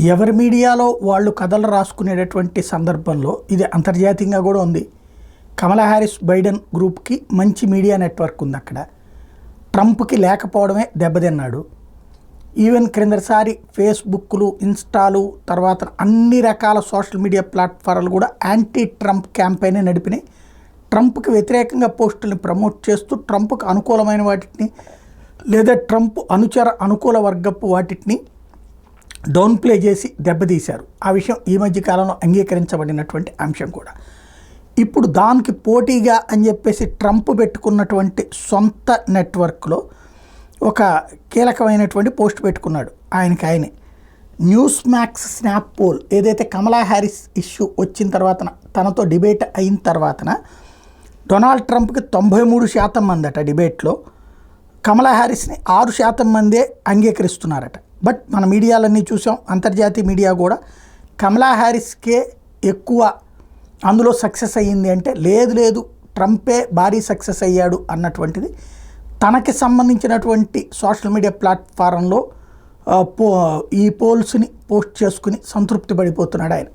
ఎవరి మీడియాలో వాళ్ళు కథలు రాసుకునేటటువంటి సందర్భంలో ఇది అంతర్జాతీయంగా కూడా ఉంది. కమలా హ్యారిస్ బైడెన్ గ్రూప్కి మంచి మీడియా నెట్వర్క్ ఉంది. అక్కడ ట్రంప్కి లేకపోవడమే దెబ్బతిన్నాడు. ఈవెన్ క్రిందసారి ఫేస్బుక్లు, ఇన్స్టాలు, తర్వాత అన్ని రకాల సోషల్ మీడియా ప్లాట్ఫారాలు కూడా యాంటీ ట్రంప్ క్యాంపెయిన్ నడిపినాయి. ట్రంప్కి వ్యతిరేకంగా పోస్టుల్ని ప్రమోట్ చేస్తూ ట్రంప్కి అనుకూలమైన వాటిని లేదా ట్రంప్ అనుకూల వర్గపు వాటిని డౌన్ ప్లే చేసి దెబ్బతీశారు. ఆ విషయం ఈ మధ్య కాలంలో అంగీకరించబడినటువంటి అంశం కూడా. ఇప్పుడు దానికి పోటీగా అని చెప్పేసి ట్రంప్ పెట్టుకున్నటువంటి సొంత నెట్వర్క్లో ఒక కీలకమైనటువంటి పోస్ట్ పెట్టుకున్నాడు. ఆయనే న్యూస్ మ్యాక్స్ స్నాప్ పోల్ ఏదైతే కమలా హ్యారిస్ ఇష్యూ వచ్చిన తర్వాత తనతో డిబేట్ అయిన తర్వాతన డొనాల్డ్ ట్రంప్కి 93% మందట డిబేట్లో, కమలా హ్యారిస్ని 6% మందే అంగీకరిస్తున్నారట. బట్ మన మీడియాలన్నీ చూసాం, అంతర్జాతీయ మీడియా కూడా కమలా హ్యారిస్కే ఎక్కువ అందులో సక్సెస్ అయ్యింది అంటే లేదు ట్రంపే భారీ సక్సెస్ అయ్యాడు అన్నటువంటిది తనకి సంబంధించినటువంటి సోషల్ మీడియా ప్లాట్ఫారంలో ఈ పోల్స్ని పోస్ట్ చేసుకుని సంతృప్తి పడిపోతున్నాడు ఆయన.